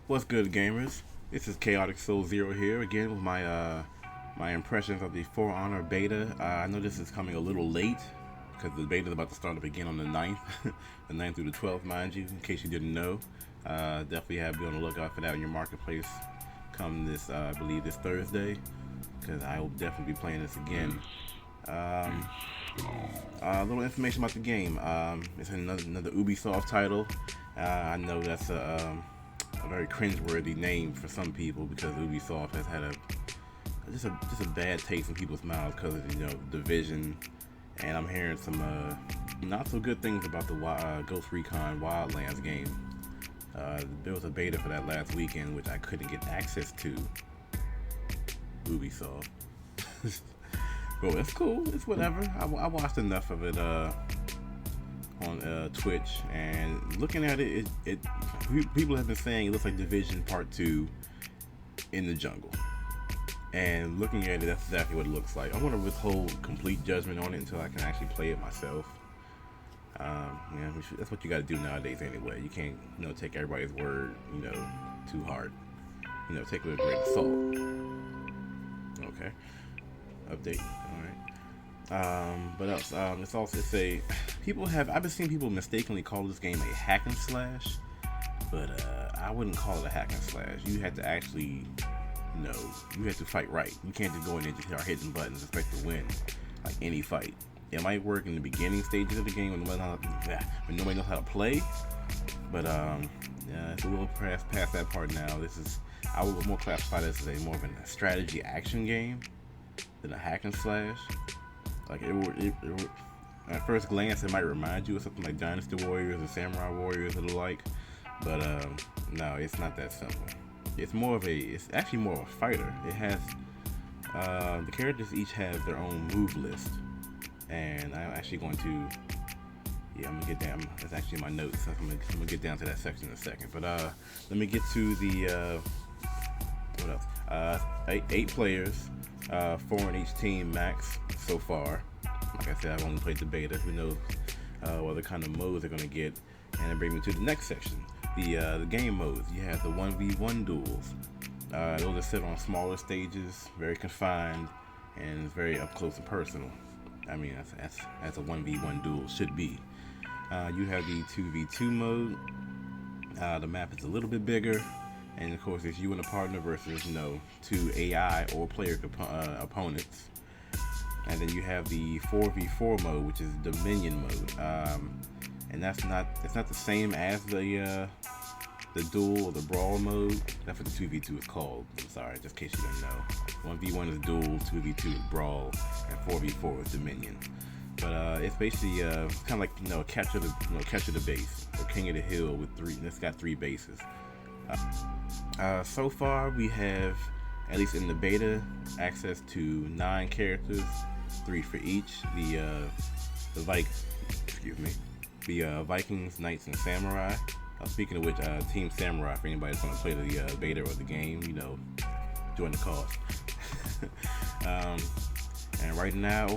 What's good, gamers? This is Chaoticsoulzero here again with my impressions of the For Honor beta. I know this is coming a little late because the beta is about to start up again on the 9th, the 9th through the 12th, mind you. In case you didn't know, definitely be on the lookout for that in your marketplace come this, I believe, this Thursday, because I will definitely be playing this again. Um, a little information about the game. It's another Ubisoft title. I know that's a very cringeworthy name for some people because Ubisoft has had just a bad taste in people's mouths because of Division, and I'm hearing some not so good things about the Ghost Recon Wildlands game. There was a beta for that last weekend which I couldn't get access to. Ubisoft. Well, it's cool. It's whatever. I watched enough of it on Twitch, and looking at it, people have been saying it looks like Division Part 2 in the jungle. And looking at it, that's exactly what it looks like. I want to withhold complete judgment on it until I can actually play it myself. That's what you got to do nowadays anyway. You can't, take everybody's word, too hard. Take it with a grain of salt. Okay. Update. All right. But else, I've been seeing people mistakenly call this game a hack and slash, but I wouldn't call it a hack and slash. You had to actually, you had to fight right. You can't just go in and just start hitting buttons and expect to win like any fight. It might work in the beginning stages of the game when nobody knows how to play, but it's a little past that part now. I would more classify this as more of a strategy action game than a hack and slash. Like at first glance, it might remind you of something like Dynasty Warriors or Samurai Warriors or the like, but no, it's not that simple. It's actually more of a fighter. It has the characters each have their own move list, and I'm actually going to, I'm gonna get down. That's actually my notes. So I'm gonna get down to that section in a second. But let me get to the what else? Eight players, 4 on each team max so far. Like I said, I've only played the beta. Who knows what other kind of modes they're gonna get? And it brings me to the next section, the game modes. You have the 1v1 duels. Those are set on smaller stages, very confined, and it's very up close and personal. I mean, that's a 1v1 duel should be. You have the 2v2 mode. The map is a little bit bigger, and of course it's you and a partner versus 2 AI or player opponents. And then you have the 4v4 mode, which is Dominion mode, and it's not the same as the duel or the brawl mode. That's what the 2v2 is called. I'm sorry, just in case you don't know. 1v1 is duel, 2v2 is brawl, and 4v4 is Dominion. But it's basically kind of like capture the base or King of the Hill with three. It's got 3 bases. So far we have, at least in the beta, access to 9 characters, 3 for each. The Vikings, Knights, and Samurai. Speaking of which, Team Samurai, for anybody that's going to play the beta or the game, join the cause. And right now,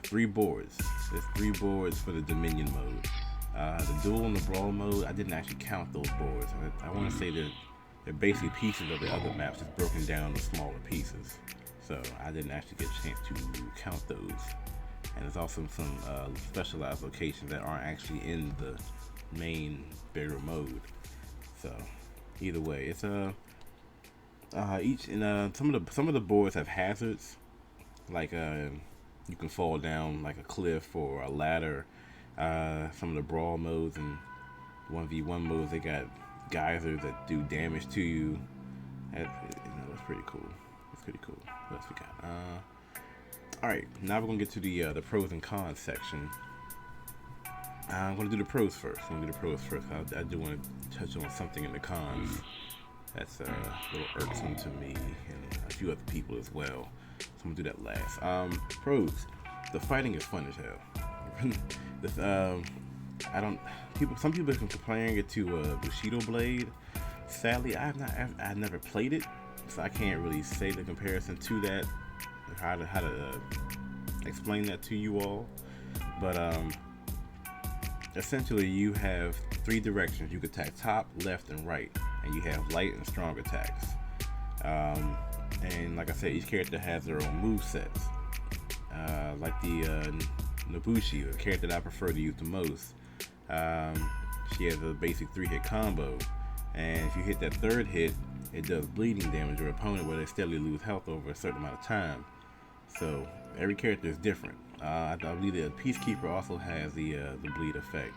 3 boards. There's 3 boards for the Dominion mode. The duel and the brawl mode, I didn't actually count those boards. I want to say that they're basically pieces of the other maps, just broken down to smaller pieces. So I didn't actually get a chance to count those. And there's also some specialized locations that aren't actually in the main bigger mode. So either way, it's some of the boards have hazards, like you can fall down like a cliff or a ladder. Some of the brawl modes and 1v1 modes, they got geysers that do damage to you. It's pretty cool. It's pretty cool. What else we got? Alright, now we're gonna get to the pros and cons section. I'm gonna do the pros first. I do want to touch on something in the cons that's a little irksome to me and a few other people as well. So I'm gonna do that last. Pros: the fighting is fun as hell. Some people can comparing it to Bushido Blade. Sadly, I've never played it, so I can't really say the comparison to that. How to explain that to you all, but essentially you have 3 directions. You can attack top, left, and right. and you have light and strong attacks. And like I said, each character has their own move sets. Like the Nobushi, the character that I prefer to use the most. She has a basic 3-hit combo, and if you hit that third hit, it does bleeding damage to your opponent where they steadily lose health over a certain amount of time. So every character is different. I believe the Peacekeeper also has the bleed effect.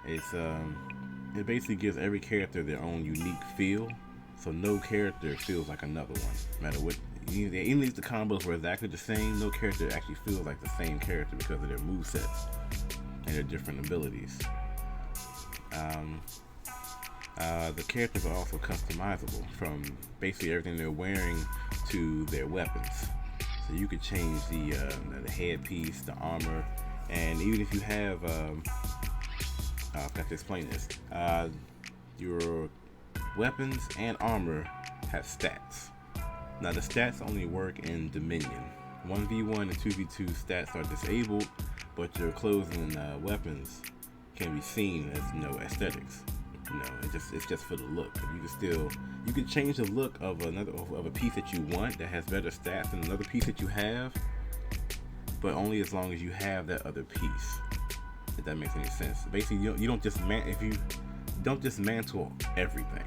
It basically gives every character their own unique feel, so no character feels like another one. No matter what, even if the combos were exactly the same, no character actually feels like the same character because of their movesets and their different abilities. The characters are also customizable, from basically everything they're wearing to their weapons. So you could change the headpiece, the armor, and even if you have, I forgot to explain this, your weapons and armor have stats. Now the stats only work in Dominion. 1v1 and 2v2 stats are disabled, but your clothes and weapons can be seen as aesthetics. It's just for the look. But you can change the look of a piece that you want that has better stats than another piece that you have, but only as long as you have that other piece. If that makes any sense. Basically, you don't dismantle everything.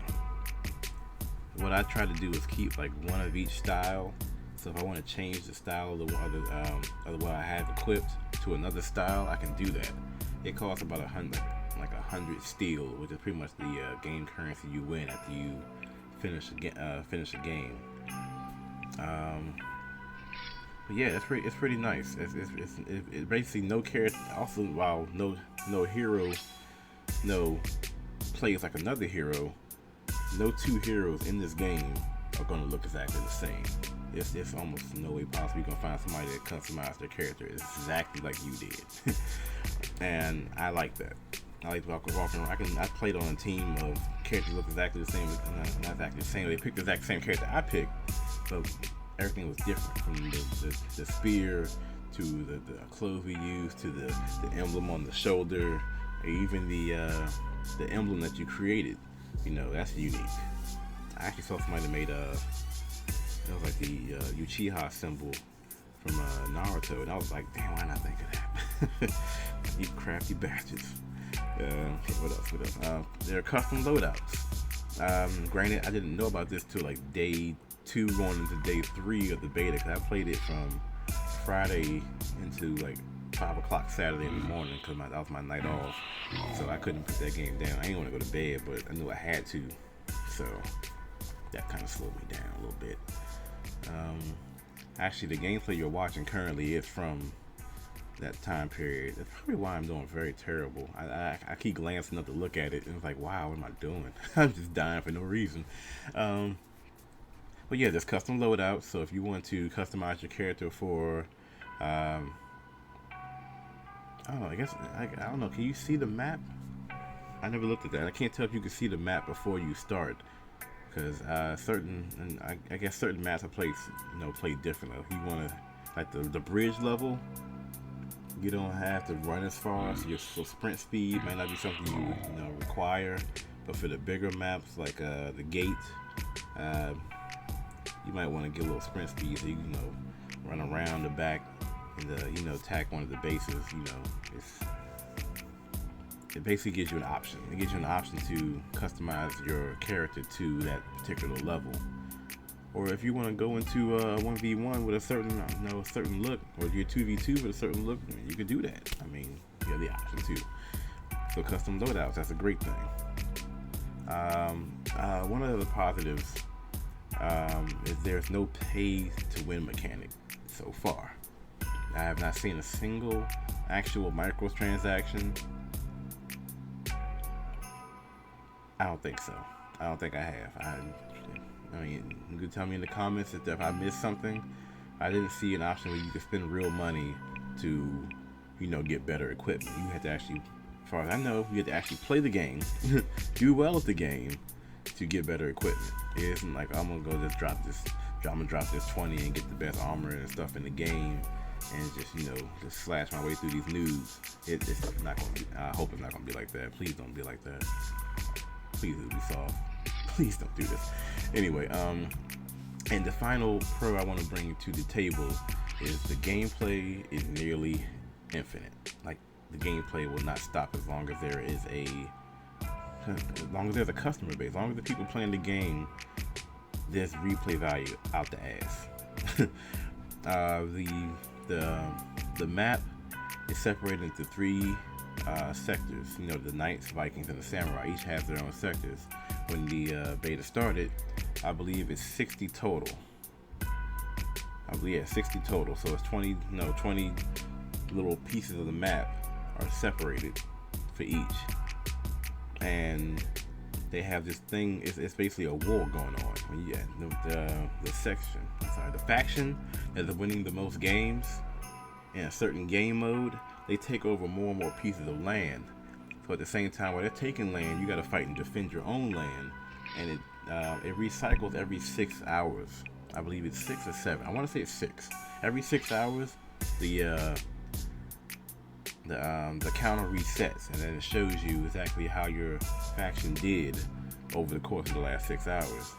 What I try to do is keep like one of each style. So if I want to change the style of what I have equipped to another style, I can do that. It costs about 100 steel, which is pretty much the game currency you win after you finish a game. But yeah, it's pretty nice. It's basically no character. Also, while no hero plays like another hero, no two heroes in this game are gonna look exactly the same. It's almost no way possible you're gonna find somebody that customized their character exactly like you did. And I like that. I like walking around. I played on a team of characters look exactly the same, not exactly the same. They picked the exact same character I picked, but everything was different, from the spear to the clothes we used to the emblem on the shoulder, or even the emblem that you created. That's unique. I actually saw somebody that made it was like the Uchiha symbol from Naruto, and I was like, damn, why not think of that? You crafty bastards. What else? There are custom loadouts. Granted, I didn't know about this till like day 2 going into day 3 of the beta, because I played it from Friday into like 5 o'clock Saturday in the morning, because that was my night off, so I couldn't put that game down. I didn't want to go to bed, but I knew I had to, so that kind of slowed me down a little bit. Actually, the gameplay you're watching currently is from that time period. That's probably why I'm doing very terrible. I keep glancing up to look at it, and it's like, wow, what am I doing? I'm just dying for no reason. But yeah, there's custom loadouts. So if you want to customize your character for, I don't know. I don't know. Can you see the map? I never looked at that. I can't tell if you can see the map before you start, because certain maps I play differently. If you want to, like the bridge level, you don't have to run as far, so your sprint speed might not be something you require. But for the bigger maps, like the gate, you might want to get a little sprint speed so you can run around the back and attack one of the bases. It basically gives you an option. It gives you an option to customize your character to that particular level. Or if you want to go into 1v1 with a certain look, or if you're 2v2 with a certain look, you can do that. I mean, you have the option too. So custom loadouts, that's a great thing. One of the positives is there's no pay to win mechanic so far. I have not seen a single actual microtransaction. I don't think so. I don't think I have. I mean, you can tell me in the comments if I missed something. I didn't see an option where you could spend real money to, get better equipment. You have to actually, as far as I know, you have to actually play the game, do well at the game to get better equipment. It isn't like I'm gonna drop this 20 and get the best armor and stuff in the game and just slash my way through these noobs. It's not gonna be. I hope it's not gonna be like that. Please don't be like that. Please, Ubisoft. Please don't do this. Anyway, and the final pro I want to bring to the table is the gameplay is nearly infinite. Like, the gameplay will not stop as long as there's a customer base, as long as the people playing the game, there's replay value out the ass. The map is separated into three sectors. You know, the Knights, Vikings, and the Samurai each have their own sectors. When the beta started, I believe it's 60 total. 60 total. So it's 20 little pieces of the map are separated for each. And they have this thing, it's basically a war going on. The faction that is winning the most games in a certain game mode, they take over more and more pieces of land. So at the same time, while they're taking land, you got to fight and defend your own land, and it recycles every 6 hours. I believe it's 6 or 7. I want to say it's 6. Every 6 hours, the counter resets, and then it shows you exactly how your faction did over the course of the last 6 hours.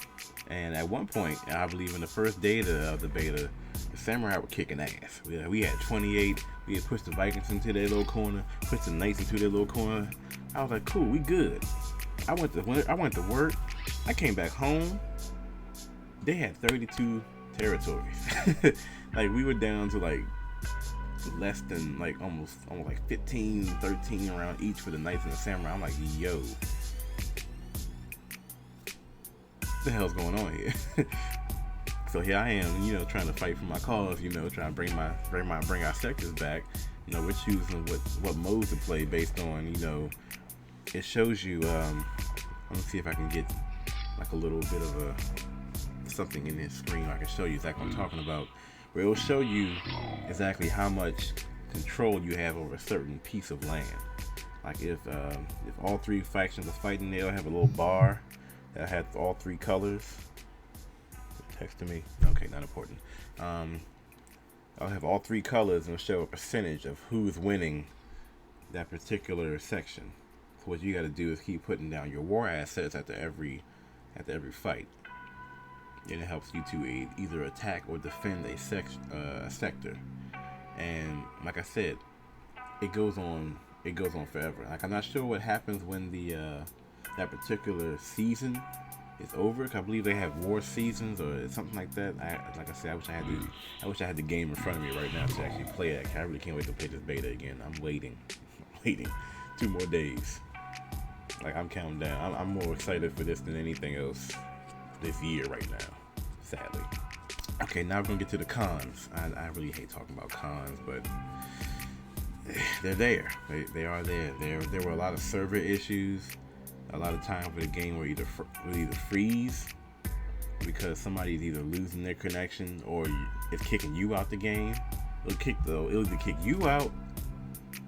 And at one point, I believe in the first day of the beta, the Samurai were kicking ass. We had 28. We had pushed the Vikings into their little corner, pushed the Knights into their little corner. I was like, cool, we good. I went to work. I came back home. They had 32 territories. Like, we were down to like less than like almost like 15, 13 around each for the Knights and the Samurai. I'm like, yo, what the hell's going on here? So here I am, trying to fight for my cause, trying to bring our sectors back. We're choosing what modes to play based on, it shows you, let me see if I can get like a little bit of something in this screen I can show you exactly what I'm talking about, where it will show you exactly how much control you have over a certain piece of land. Like if all three factions are fighting, they'll have a little bar that has all three colors. Text to me. Okay, not important. I'll have all three colors and show a percentage of who's winning that particular section. So what you got to do is keep putting down your war assets after every fight, and it helps you to either attack or defend a sector. And like I said, it goes on forever. Like, I'm not sure what happens when that particular season is over. I believe they have war seasons or something like that. Like I said, I wish I had the game in front of me right now to actually play it. I really can't wait to play this beta again. I'm waiting 2 more days. Like, I'm counting down. I'm more excited for this than anything else this year right now, sadly. Okay, now we're gonna get to the cons. I really hate talking about cons, but they're there. They are there. There were a lot of server issues. A lot of times where the game will either freeze because somebody's either losing their connection or it's kicking you out the game. It'll either kick you out,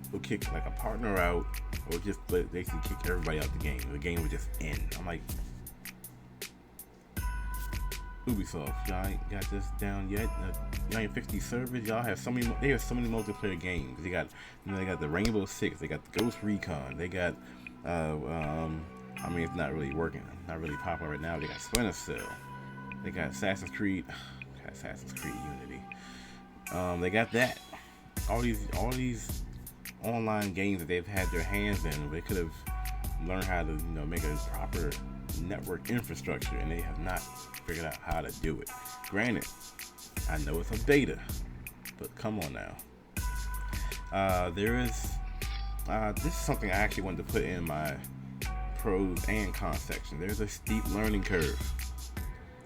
it'll kick like a partner out, or just basically kick everybody out the game. The game will just end. I'm like, Ubisoft, y'all ain't got this down yet. Y'all ain't fixed these servers. Y'all have so many. They have so many multiplayer games. They got the Rainbow Six. They got the Ghost Recon. They got it's not really working. Not really popular right now. They got Splinter Cell. They got Assassin's Creed Unity. They got that. All these online games that they've had their hands in. They could have learned how to make a proper network infrastructure, and they have not figured out how to do it. Granted, I know it's a beta, but come on now. This is something I actually wanted to put in my pros and cons section. There's a steep learning curve.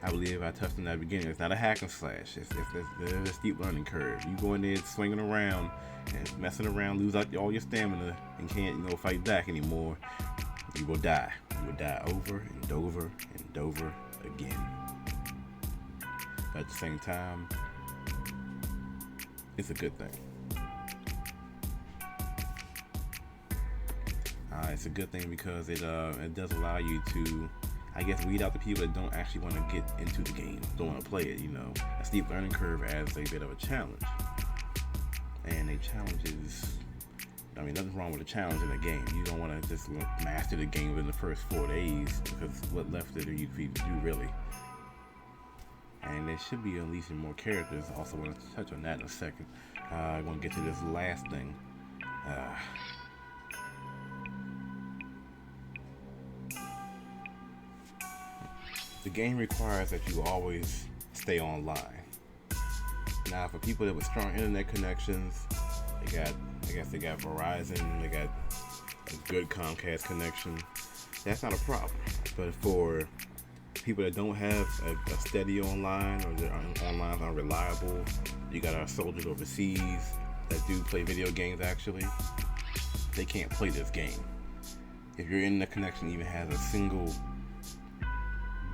I believe I touched on that at the beginning. It's not a hack and slash. There's a steep learning curve. You go in there swinging around and messing around, lose out all your stamina, and can't fight back anymore. You will die. You will die over and over and over again. But at the same time, it's a good thing. It's a good thing because it does allow you to, I guess, weed out the people that don't actually want to get into the game, don't want to play it. A steep learning curve adds a bit of a challenge, and a challenge is I mean, nothing's wrong with a challenge in a game. You don't want to just master the game within the first 4 days, because what left of you to do really? And there should be unleashing more characters. I also want to touch on that in a second. I want to get to this last thing. The game requires that you always stay online. Now, for people that with strong internet connections, I guess they got Verizon, they got a good Comcast connection. That's not a problem. But for people that don't have a steady online, or their online are unreliable, you got our soldiers overseas that do play video games actually, they can't play this game. If your internet connection even has a single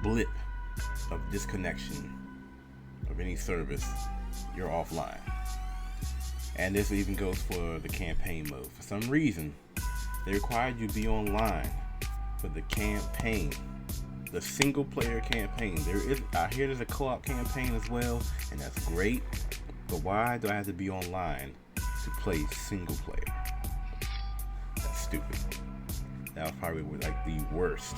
blip of disconnection of any service, you're offline. And this even goes for the campaign mode. For some reason, they required you to be online for the campaign, the single player campaign. I hear there's a co-op campaign as well, and that's great, but why do I have to be online to play single player? That's stupid. That was probably like the worst.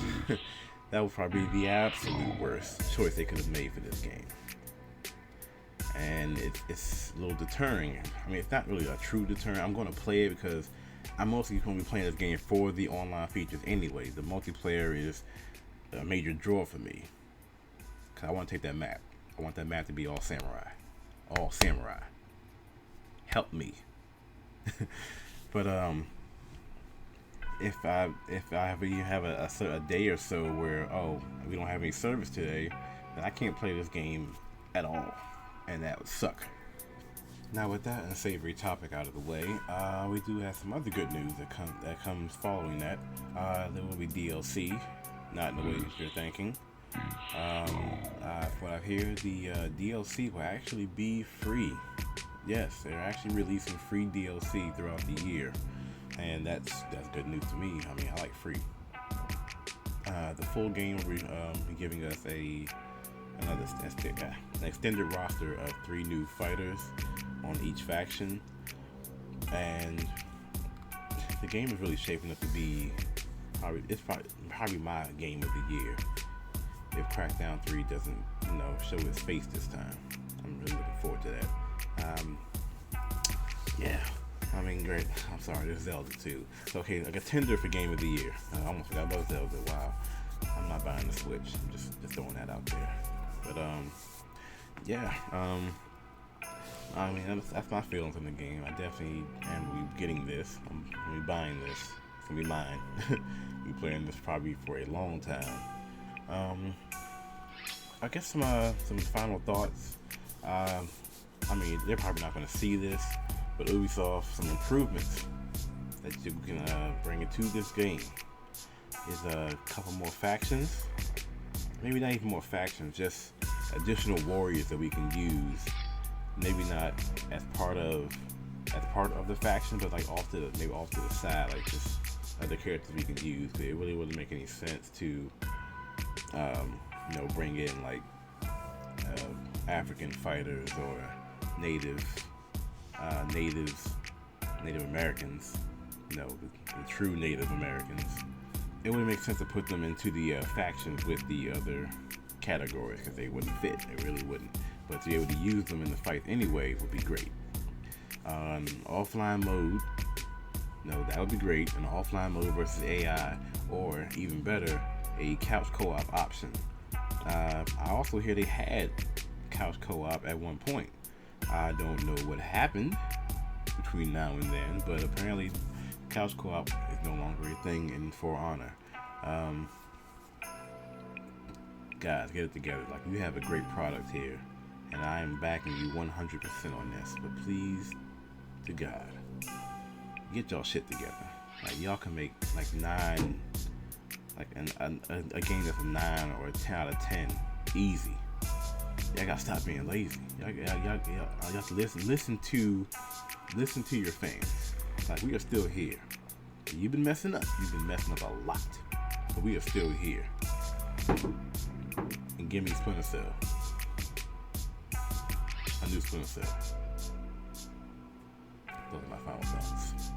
That would probably be the absolute worst choice they could have made for this game. And it's a little deterring. I mean, it's not really a true deterrent. I'm going to play it because I'm mostly going to be playing this game for the online features anyway. The multiplayer is a major draw for me, because I want to take that map. I want that map to be all samurai. All samurai. Help me. But if I have a day or so where, we don't have any service today, then I can't play this game at all, and that would suck. Now, with that unsavory topic out of the way, we do have some other good news that comes following that. There will be DLC, not in the way that you're thinking. What I hear, the DLC will actually be free. Yes, they're actually releasing free DLC throughout the year, and that's good news to me. I mean, I like free. The full game will be giving us an extended roster of 3 new fighters on each faction, and the game is really shaping up to be probably my game of the year. If Crackdown 3 doesn't, show its face this time, I'm really looking forward to that. Yeah, I mean, great. I'm sorry, there's Zelda too. So, okay, a contender for game of the year. I almost forgot about Zelda. Wow, I'm not buying the Switch. I'm just throwing that out there. But yeah. I mean, that's my feelings on the game. I definitely am getting this. I'm gonna be buying this. It's gonna be mine. I'll be playing this probably for a long time. I guess some final thoughts. I mean, they're probably not going to see this, but Ubisoft, some improvements that you can bring into this game is a couple more factions. Maybe not even more factions, just additional warriors that we can use. Maybe not as part of the faction, but like off to the side, like just other characters we can use. It really wouldn't make any sense to bring in like African fighters or Native Americans, the true Native Americans. It wouldn't make sense to put them into the factions with the other categories, because they wouldn't fit. They really wouldn't. But to be able to use them in the fight anyway would be great. Offline mode, that would be great. An offline mode versus AI, or even better, a couch co-op option. I also hear they had couch co-op at one point. I don't know what happened between now and then, but apparently couch co-op is no longer a thing in For Honor. Guys, get it together. Like, you have a great product here, and I am backing you 100% on this. But please, to God, get y'all shit together. Like, y'all can make like 9, like a game that's a 9 or a 10 out of 10 easy. Y'all gotta stop being lazy. Y'all have to listen to your fans. Like, we are still here. You've been messing up. You've been messing up a lot, but we are still here. And give me Splinter Cell. A new Splinter Cell. Those are my final thoughts.